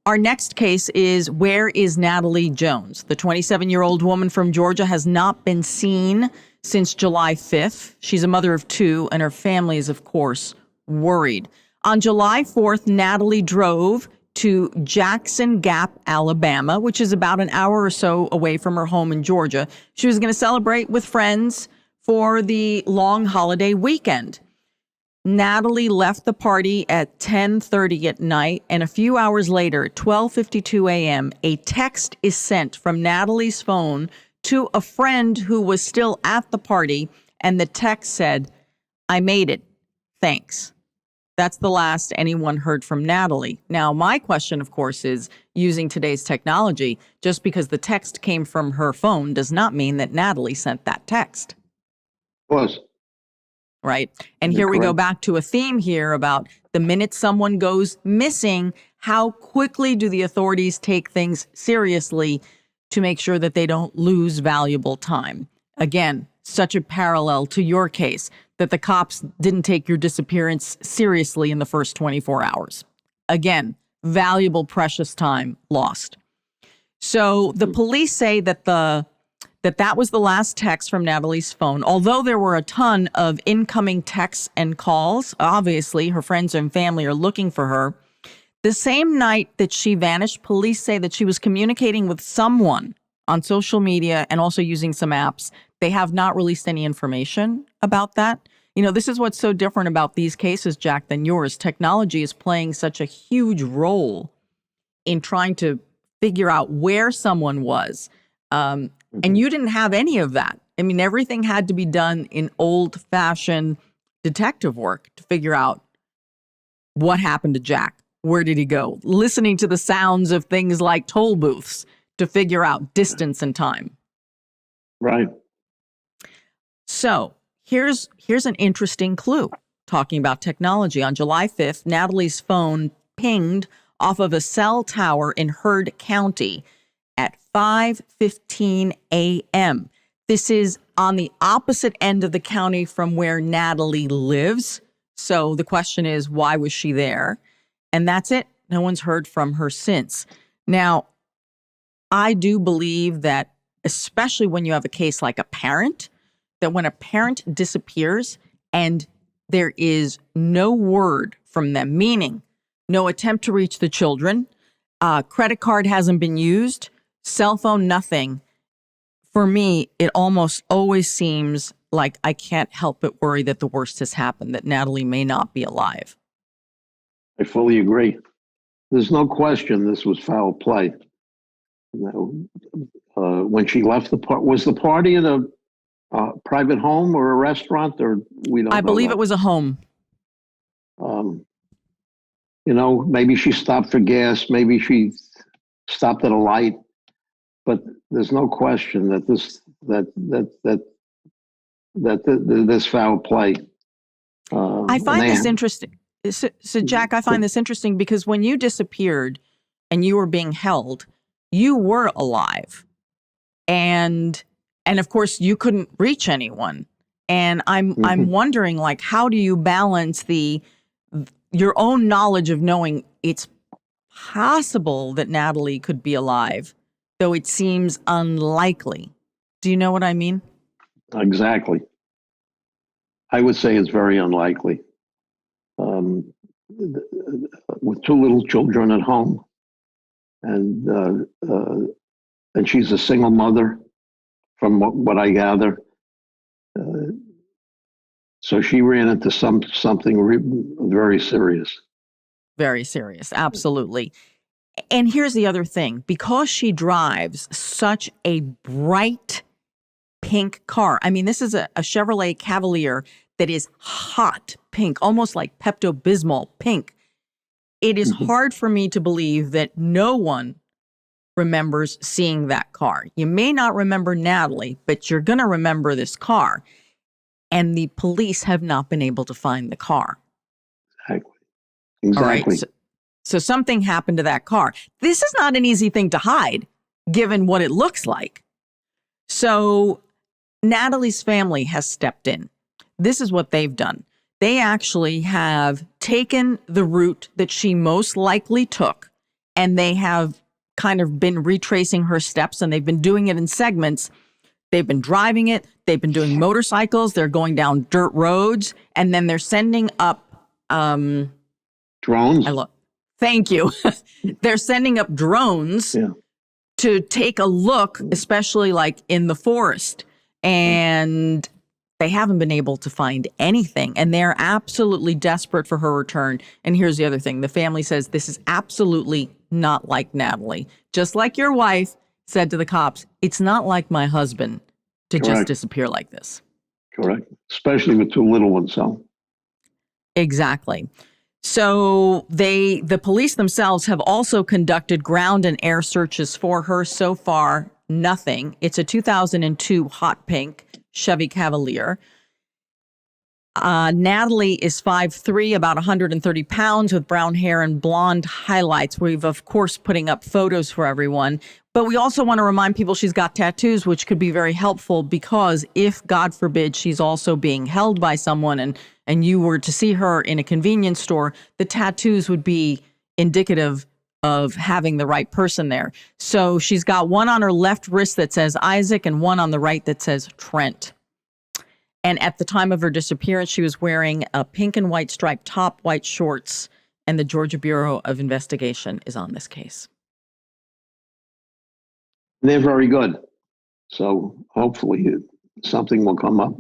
Our next case is, where is Natalie Jones? The 27-year-old woman from Georgia has not been seen since July 5th. She's a mother of two, and her family is, of course, worried. On July 4th, Natalie drove to Jackson Gap, Alabama, which is about an hour or so away from her home in Georgia. She was going to celebrate with friends for the long holiday weekend. Natalie left the party at 10:30 at night, and a few hours later, at 12:52 a.m., a text is sent from Natalie's phone to a friend who was still at the party, and the text said, "I made it. Thanks." That's the last anyone heard from Natalie. Now, my question, of course, is, using today's technology, just because the text came from her phone does not mean that Natalie sent that text. Was. Right. And here we go back to a theme here about the minute someone goes missing, how quickly do the authorities take things seriously to make sure that they don't lose valuable time? Again, such a parallel to your case, that the cops didn't take your disappearance seriously in the first 24 hours. Again, valuable, precious time lost. So the police say that that was the last text from Natalie's phone. Although there were a ton of incoming texts and calls, obviously her friends and family are looking for her. The same night that she vanished, police say that she was communicating with someone on social media and also using some apps. They have not released any information about that. You know, this is what's so different about these cases, Jack, than yours. Technology is playing such a huge role in trying to figure out where someone was. And you didn't have any of that. I mean, everything had to be done in old-fashioned detective work to figure out what happened to Jack. Where did he go? Listening to the sounds of things like toll booths to figure out distance and time. Right. So here's an interesting clue. Talking about technology, on July 5th, Natalie's phone pinged off of a cell tower in Heard County at 5:15 a.m. This is on the opposite end of the county from where Natalie lives. So the question is, why was she there? And that's it. No one's heard from her since. Now, I do believe that, especially when you have a case like a parent, that when a parent disappears and there is no word from them, meaning no attempt to reach the children, credit card hasn't been used, cell phone, nothing. For me, it almost always seems like I can't help but worry that the worst has happened, that Natalie may not be alive. I fully agree. There's no question this was foul play. You know, when she left was the party in a private home or a restaurant, or we don't know? I believe it was a home. You know, maybe she stopped for gas, maybe she stopped at a light. But there's no question that this foul play. I find this interesting. So, Jack, I find this interesting because when you disappeared and you were being held, you were alive, and of course you couldn't reach anyone. And I'm wondering, like, how do you balance your own knowledge of knowing it's possible that Natalie could be alive, though it seems unlikely? Do you know what I mean? Exactly. I would say it's very unlikely. With two little children at home, and she's a single mother, from what I gather. So she ran into something very serious. Very serious, absolutely. And here's the other thing. Because she drives such a bright pink car, I mean, this is a Chevrolet Cavalier that is hot pink, almost like Pepto-Bismol pink. It is hard for me to believe that no one remembers seeing that car. You may not remember Natalie, but you're going to remember this car. And the police have not been able to find the car. Exactly. All right. So something happened to that car. This is not an easy thing to hide, given what it looks like. So Natalie's family has stepped in. This is what they've done. They actually have taken the route that she most likely took and they have kind of been retracing her steps, and they've been doing it in segments. They've been driving it. They've been doing motorcycles. They're going down dirt roads, and then they're sending up drones. Thank you. They're sending up drones to take a look, especially like in the forest, and they haven't been able to find anything, and they're absolutely desperate for her return. And here's the other thing. The family says this is absolutely not like Natalie. Just like your wife said to the cops, it's not like my husband to just disappear like this. Correct. Especially with two little ones, so. Exactly. So the police themselves have also conducted ground and air searches for her. So far, nothing. It's a 2002 hot pink Chevy Cavalier. Natalie is 5'3", about 130 pounds, with brown hair and blonde highlights. We've, of course, putting up photos for everyone. But we also want to remind people she's got tattoos, which could be very helpful, because if, God forbid, she's also being held by someone and you were to see her in a convenience store, the tattoos would be indicative of having the right person there. So she's got one on her left wrist that says Isaac and one on the right that says Trent. And at the time of her disappearance, she was wearing a pink and white striped top, white shorts, and the Georgia Bureau of Investigation is on this case. They're very good. So hopefully something will come up.